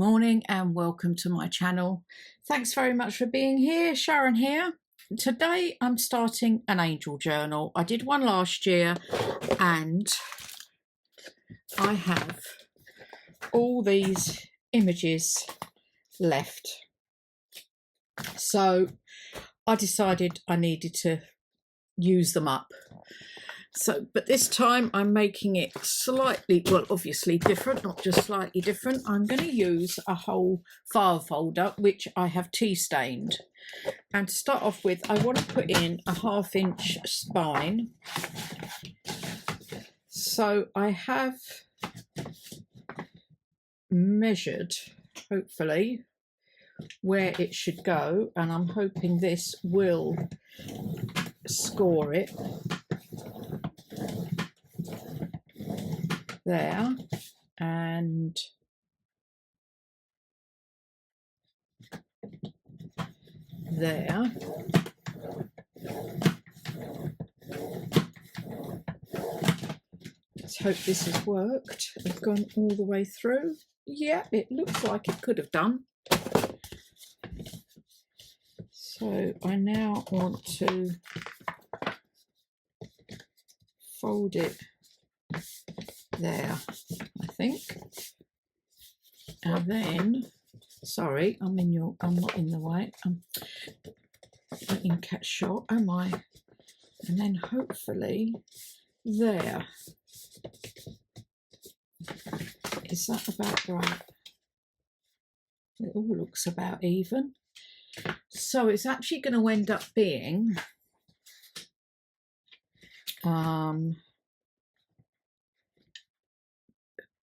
morning and welcome to my channel. Thanks very much for being here. Sharon here. Today I'm starting an angel journal. I did one last year and I have all these images left. So I decided I needed to use them up. But this time I'm making it slightly, well, obviously different, not just slightly different. I'm going to use a whole file folder, which I have tea stained. And to start off with, I want to put in a 1/2 inch spine. So I have measured, hopefully, where it should go. And I'm hoping this will score it. There and there. Let's hope this has worked. I've gone all the way through. Yeah, it looks like it could have done. So I now want to fold it there, I think, and then sorry, I'm not in the way, I'm in cat shot, am I? And then hopefully there. Is that about right? It all looks about even. So it's actually going to end up being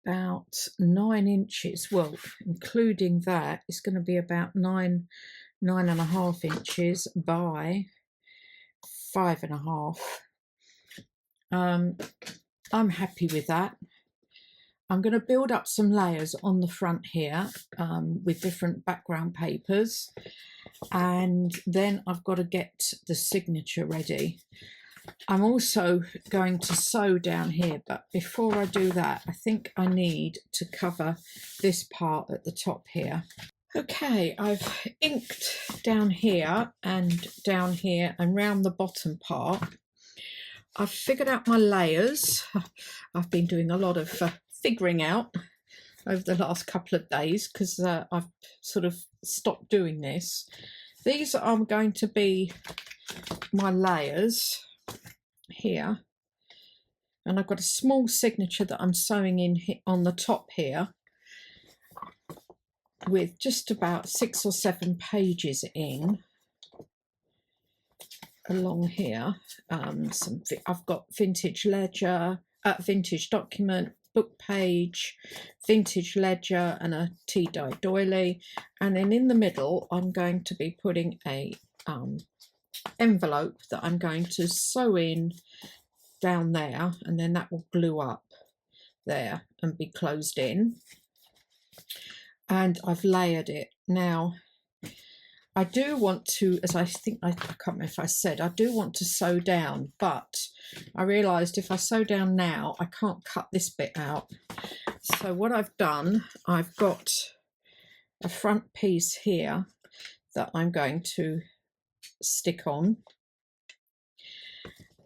about 9 inches, well, including that, it's going to be about 9.5 inches by 5.5. I'm happy with that. I'm going to build up some layers on the front here with different background papers, and then I've got to get the signature ready. I'm also going to sew down here, but before I do that, I think I need to cover this part at the top here. Okay, I've inked down here and round the bottom part. I've figured out my layers. I've been doing a lot of figuring out over the last couple of days because I've sort of stopped doing this. These are going to be my layers here, and I've got a small signature that I'm sewing in on the top here with just about 6 or 7 pages in along here. I've got vintage ledger, vintage document, book page, vintage ledger, and a tea dye doily, and then in the middle I'm going to be putting a envelope that I'm going to sew in down there, and then that will glue up there and be closed in. And I've layered it. Now I do want to, as I think, I can't remember if I said, I do want to sew down, but I realised if I sew down now I can't cut this bit out. So what I've done, I've got a front piece here that I'm going to stick on,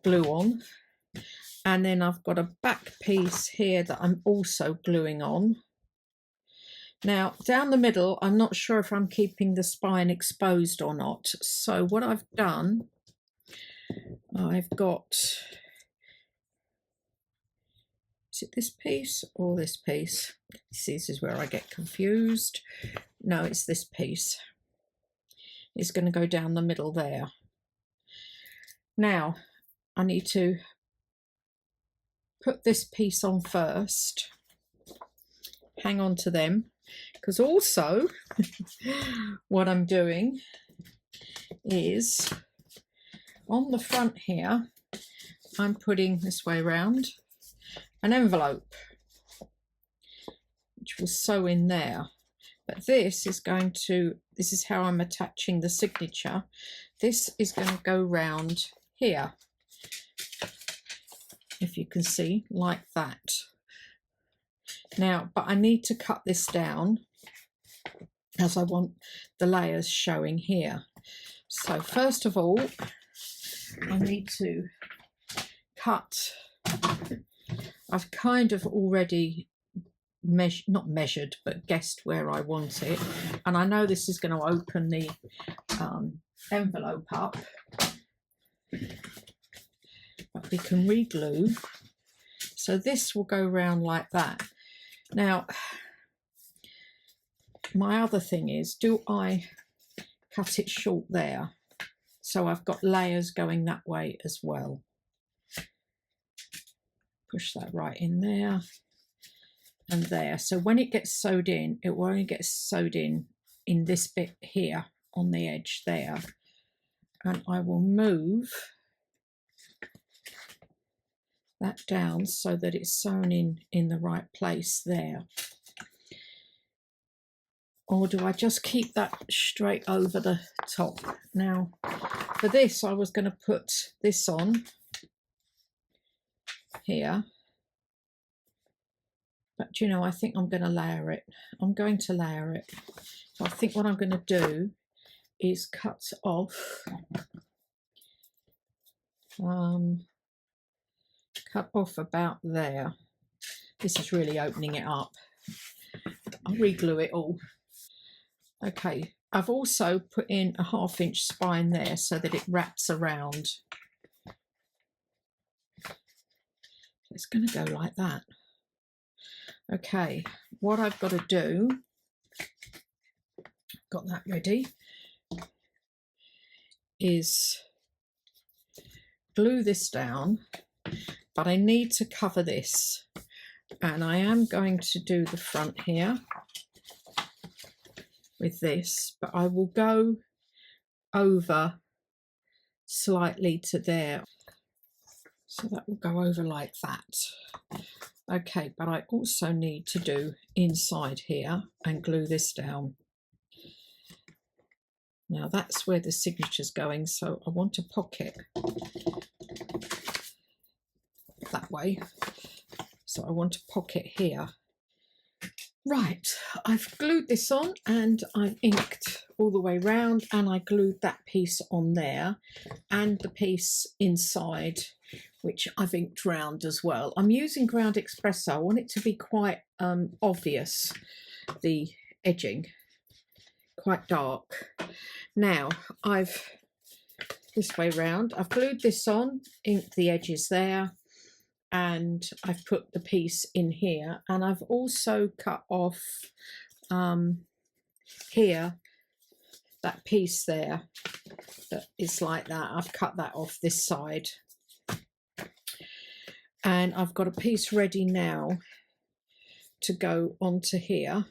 glue on, and then I've got a back piece here that I'm also gluing on. Now down the middle I'm not sure if I'm keeping the spine exposed or not, so what I've done, I've got, is it this piece or this piece? See, this is where I get confused. No, it's this piece. It's going to go down the middle there. Now I need to put this piece on first, hang on to them, because also what I'm doing is on the front here I'm putting this way round an envelope which will sew in there. But this is how I'm attaching the signature. This is going to go round here, if you can see, like that. Now, but I need to cut this down as I want the layers showing here. So first of all, I need to cut. I've kind of already not measured, but guessed where I want it, and I know this is going to open the envelope up, but we can re-glue. So this will go round like that. Now, my other thing is, do I cut it short there? So I've got layers going that way as well. Push that right in there and there. So when it gets sewed in, it will only get sewed in this bit here on the edge there. And I will move that down so that it's sewn in the right place there. Or do I just keep that straight over the top? Now, for this, I was going to put this on here. But, you know, I think I'm going to layer it. I'm going to layer it. So I think what I'm going to do is cut off, about there. This is really opening it up. I'll re-glue it all. Okay, I've also put in a 1/2 inch spine there so that it wraps around. It's going to go like that. Okay, what I've got to do, got that ready, is glue this down, but I need to cover this, and I am going to do the front here with this, but I will go over slightly to there, so that will go over like that. Okay, but I also need to do inside here and glue this down. Now that's where the signature's going, so I want a pocket that way. So I want a pocket here. Right, I've glued this on and I've inked all the way round, and I glued that piece on there and the piece inside, which I've inked round as well. I'm using ground espresso. I want it to be quite obvious, the edging, quite dark. Now I've, this way round, I've glued this on, inked the edges there, and I've put the piece in here, and I've also cut off here, that piece there that is like that. I've cut that off this side, and I've got a piece ready now to go onto here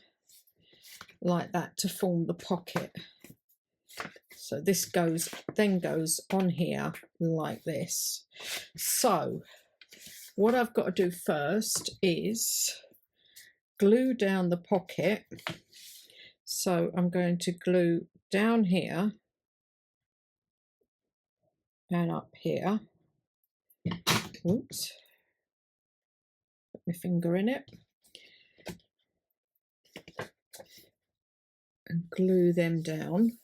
like that to form the pocket. So this goes, then goes on here like this. So what I've got to do first is glue down the pocket. So I'm going to glue down here and up here. Oops, put my finger in it. And glue them down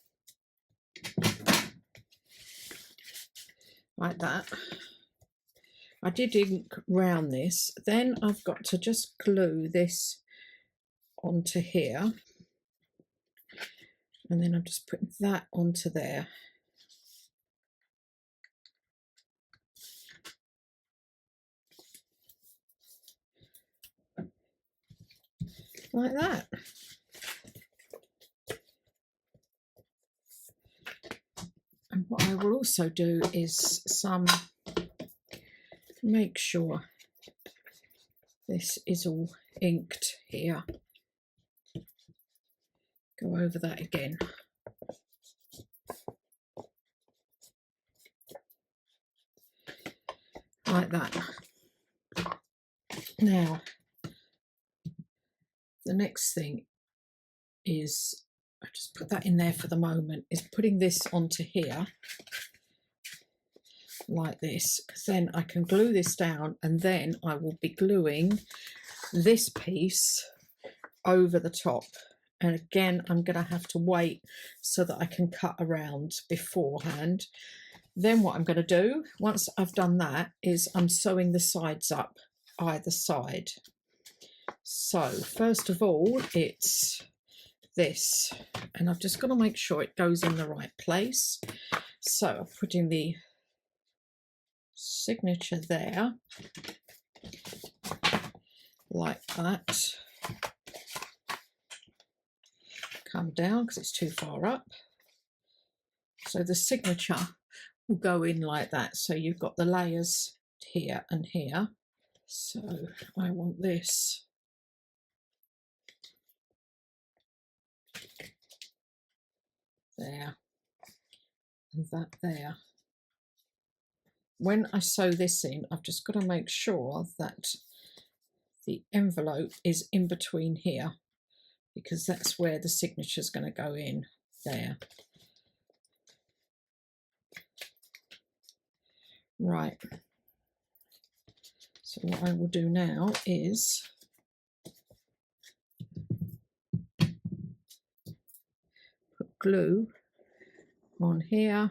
like that. I did ink round this. Then I've got to just glue this onto here, and then I'm just putting that onto there. Like that. And what I will also do is make sure this is all inked here. Go over that again. Like that. Now, the next thing is, I just put that in there for the moment, is putting this onto here like this, because then I can glue this down, and then I will be gluing this piece over the top, And again, I'm going to have to wait so that I can cut around beforehand. Then what I'm going to do, once I've done that, is I'm sewing the sides up either side. So first of all, it's this, and I've just got to make sure it goes in the right place. So I'm putting the signature there, like that. Come down because it's too far up. So the signature will go in like that. So you've got the layers here and here. So I want this there and that there. When I sew this in, I've just got to make sure that the envelope is in between here, because that's where the signature is going to go in there. Right. So what I will do now is put glue on here.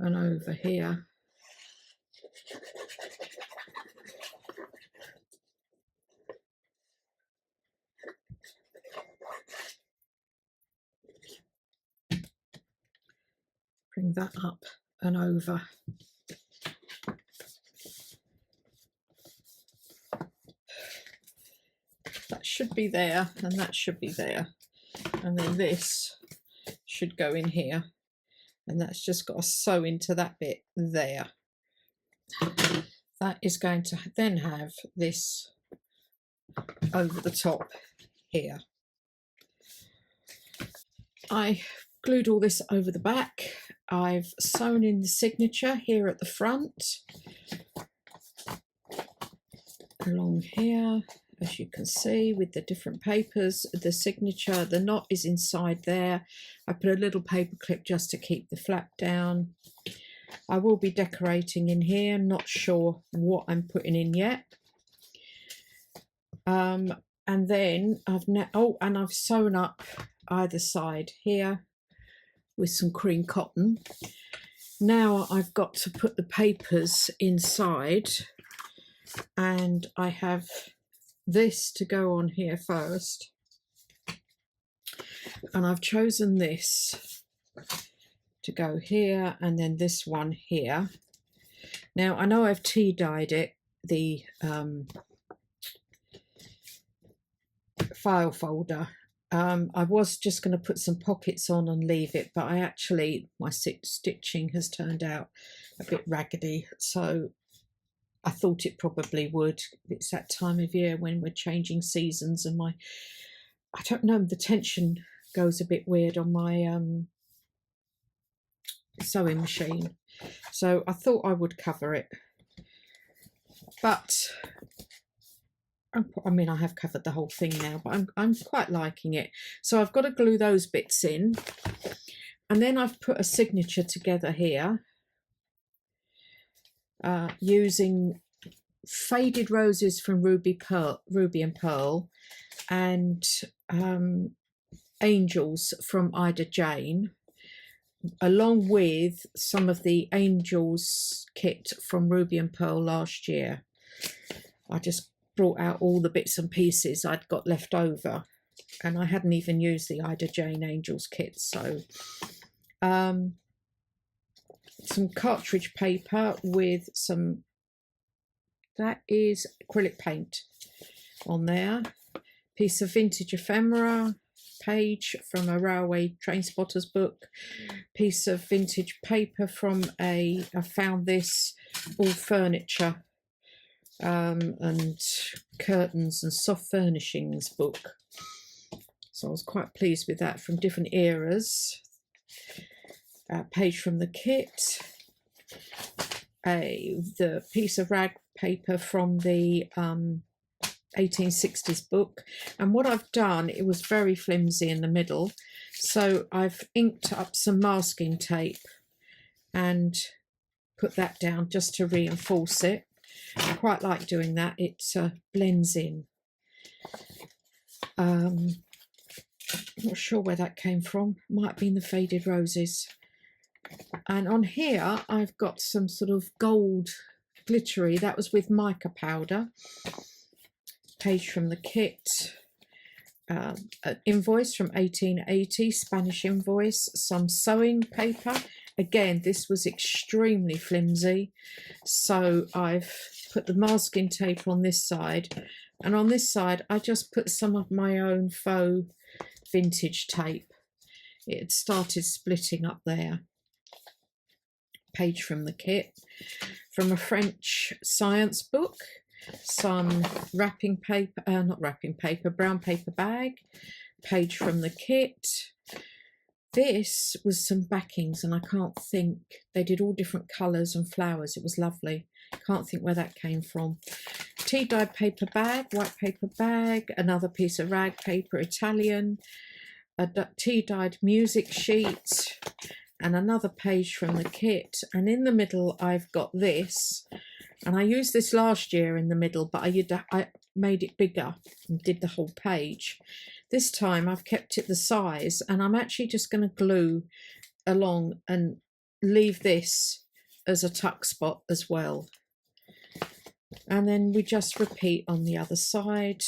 And over here. Bring that up and over. That should be there, and that should be there. And then this should go in here. And that's just got to sew into that bit there. That is going to then have this over the top here. I glued all this over the back. I've sewn in the signature here at the front, along here, as you can see, with the different papers. The signature, the knot is inside there. I put a little paper clip just to keep the flap down. I will be decorating in here, not sure what I'm putting in yet. And then I've sewn up either side here with some cream cotton. Now I've got to put the papers inside, and I have this to go on here first, and I've chosen this to go here, and then this one here. Now I know I've tea dyed it, the file folder. I was just going to put some pockets on and leave it, but my stitching has turned out a bit raggedy, so I thought it probably would. It's that time of year when we're changing seasons, and I don't know, the tension goes a bit weird on my sewing machine. So I thought I would cover it. But, I mean, I have covered the whole thing now, but I'm quite liking it. So I've got to glue those bits in. And then I've put a signature together here. Using faded roses from Ruby and Pearl, and angels from Ida Jane, along with some of the angels kit from Ruby and Pearl last year. I just brought out all the bits and pieces I'd got left over, and I hadn't even used the Ida Jane angels kit. So some cartridge paper with some, that is acrylic paint on there, piece of vintage ephemera, page from a railway train spotters book, piece of vintage paper from I found this all furniture and curtains and soft furnishings book. So I was quite pleased with that, from different eras. Page from the kit, the piece of rag paper from the 1860s book. And what I've done, it was very flimsy in the middle, so I've inked up some masking tape and put that down just to reinforce it. I quite like doing that. It blends in. Not sure where that came from. Might be in the Faded Roses. And on here I've got some sort of gold glittery. That was with mica powder. Page from the kit. An invoice from 1880, Spanish invoice. Some sewing paper. Again, this was extremely flimsy, so I've put the masking tape on this side, and on this side I just put some of my own faux vintage tape. It had started splitting up there. Page from the kit. From a French science book. Some wrapping paper, not wrapping paper, brown paper bag. Page from the kit. This was some backings, and I can't think, they did all different colours and flowers. It was lovely. Can't think where that came from. Tea dyed paper bag, white paper bag, another piece of rag paper, Italian, a tea dyed music sheet, and another page from the kit. And in the middle I've got this, and I used this last year in the middle, but I made it bigger and did the whole page. This time I've kept it the size, and I'm actually just going to glue along and leave this as a tuck spot as well. And then we just repeat on the other side.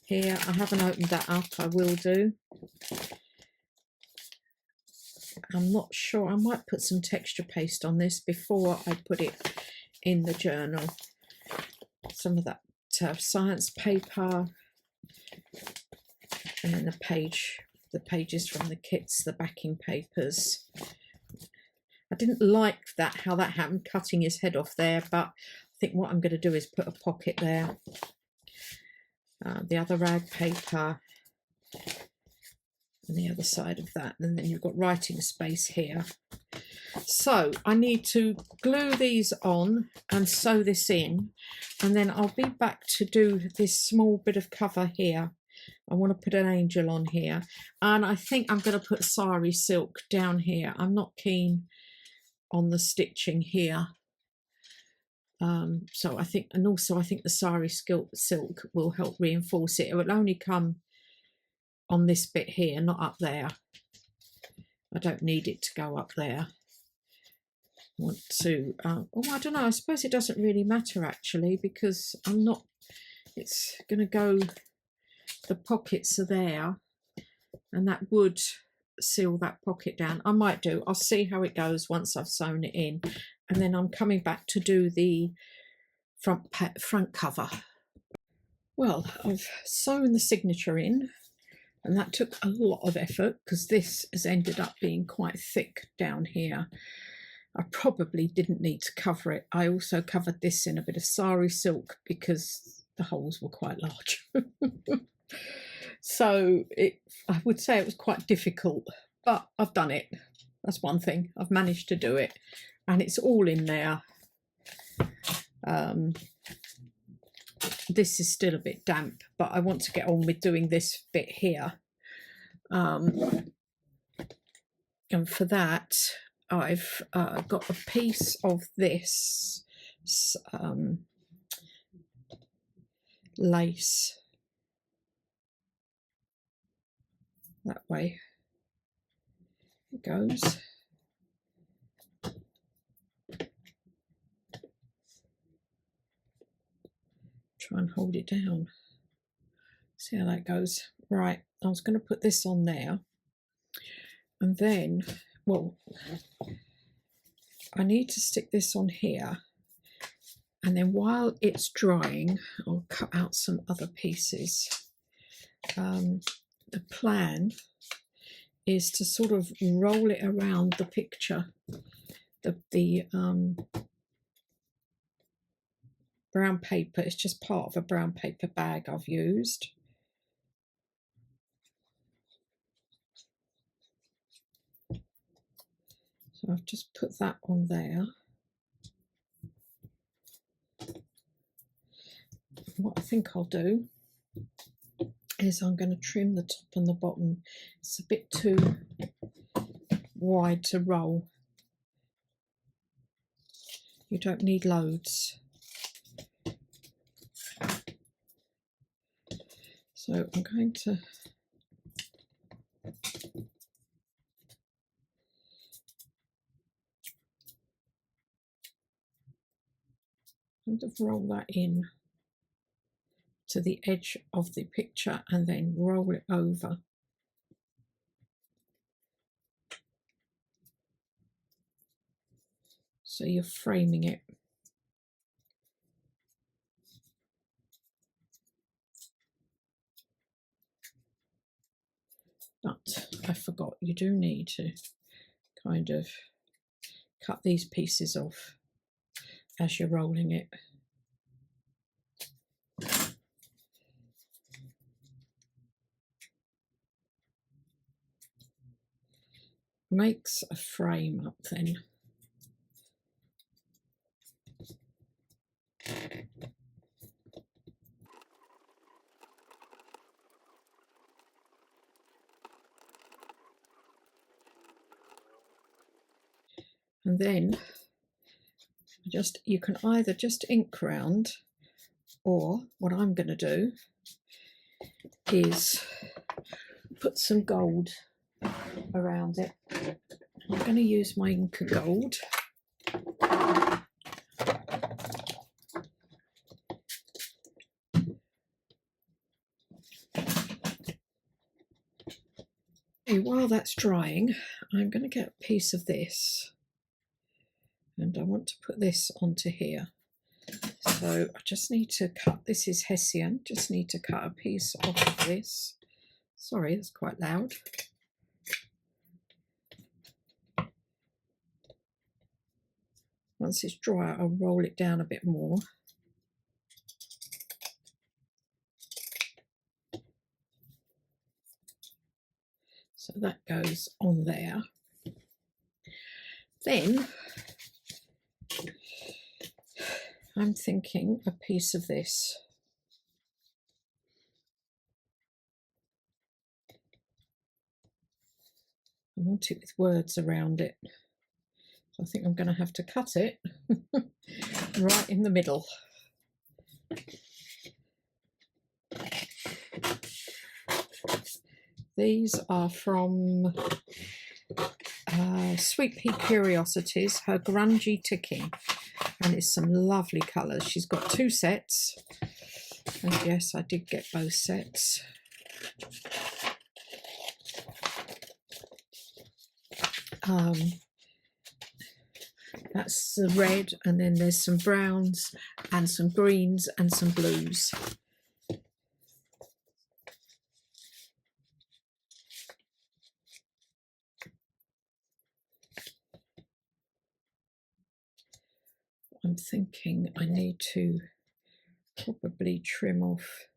Here, I haven't opened that up, I will do. I'm not sure, I might put some texture paste on this before I put it in the journal. Some of that science paper. And then the pages from the kits, the backing papers. I didn't like that, how that happened, cutting his head off there, but I think what I'm going to do is put a pocket there. The other rag paper, and the other side of that, and then you've got writing space here. So I need to glue these on and sew this in, and then I'll be back to do this small bit of cover here. I want to put an angel on here, and I think I'm going to put sari silk down here. I'm not keen on the stitching here, so I think, and also I think the sari silk will help reinforce it. It will only come on this bit here, not up there. I don't need it to go up there. I want to, oh, I don't know, I suppose it doesn't really matter actually, because I'm not, it's going to go, the pockets are there, and that would seal that pocket down. I might do, I'll see how it goes once I've sewn it in, and then I'm coming back to do the front cover. Well, I've sewn the signature in, and that took a lot of effort because this has ended up being quite thick down here. I probably didn't need to cover it. I also covered this in a bit of sari silk because the holes were quite large. So I would say it was quite difficult, but I've done it. That's one thing. I've managed to do it, and it's all in there. This is still a bit damp, but I want to get on with doing this bit here. And for that, I've got a piece of this lace that way. It goes. Try and hold it down. See how that goes. Right, I was going to put this on there, and then, well, I need to stick this on here, and then while it's drying I'll cut out some other pieces. The plan is to sort of roll it around the picture, the brown paper. It's just part of a brown paper bag I've used. So I've just put that on there. What I think I'll do is I'm going to trim the top and the bottom. It's a bit too wide to roll. You don't need loads. So I'm going to kind of roll that in to the edge of the picture and then roll it over. So you're framing it. But I forgot, you do need to kind of cut these pieces off as you're rolling it. Makes a frame up then. And then you can either just ink round, or what I'm going to do is put some gold around it. I'm going to use my Inca gold. Okay, while that's drying, I'm going to get a piece of this, and I want to put this onto here. So I just need to cut, this is Hessian, just need to cut a piece off of this. Sorry, that's quite loud. Once it's dry, I'll roll it down a bit more. So that goes on there. Then I'm thinking a piece of this. I want it with words around it. So I think I'm going to have to cut it right in the middle. These are from Sweet Pea Curiosities, her grungy ticking, and it's some lovely colours. She's got 2 sets, and yes, I did get both sets. That's the red, and then there's some browns and some greens and some blues. I'm thinking I need to probably trim off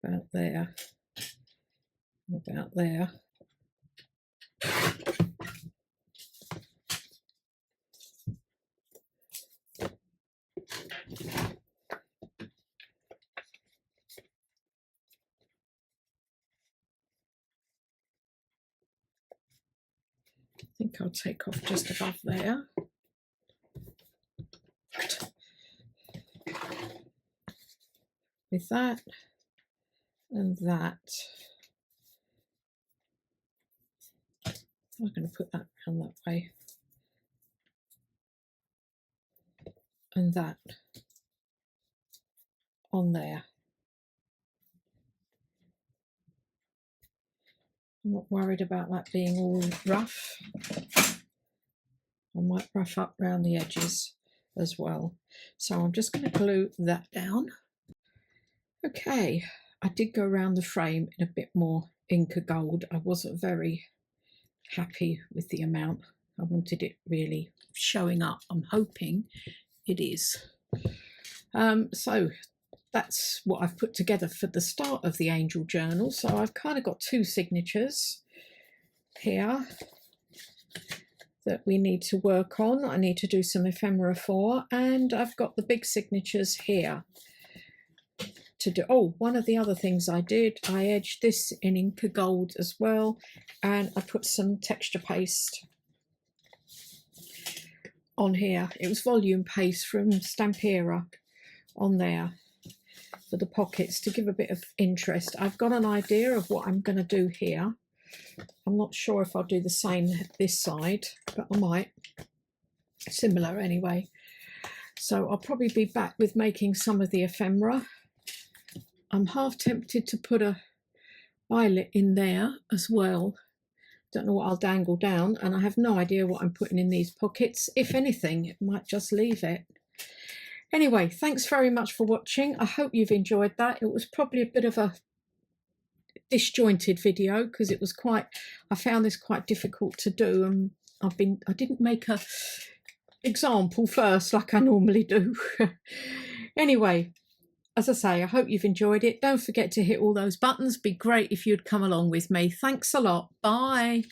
about there, about there. I think I'll take off just above there. With that and that, I'm going to put that around that way, and that on there. I'm not worried about that being all rough. I might rough up around the edges as well. So I'm just going to glue that down. Okay, I did go around the frame in a bit more Inca gold. I wasn't very happy with the amount. I wanted it really showing up. I'm hoping it is. So that's what I've put together for the start of the angel journal. So I've kind of got 2 signatures here that we need to work on. I need to do some ephemera for, and I've got the big signatures here to do. Oh, one of the other things I did, I edged this in Inca gold as well, and I put some texture paste on here. It was volume paste from Stampera on there. for the pockets to give a bit of interest. I've got an idea of what I'm going to do here. I'm not sure if I'll do the same this side, but I might. Similar anyway. So I'll probably be back with making some of the ephemera. I'm half tempted to put a violet in there as well. Don't know what I'll dangle down, and I have no idea what I'm putting in these pockets. If anything, it might just leave it. Anyway, thanks very much for watching. I hope you've enjoyed that. It was probably a bit of a disjointed video because it was I found this quite difficult to do, and I didn't make a example first like I normally do. Anyway, as I say, I hope you've enjoyed it. Don't forget to hit all those buttons. Be great if you'd come along with me. Thanks a lot. Bye.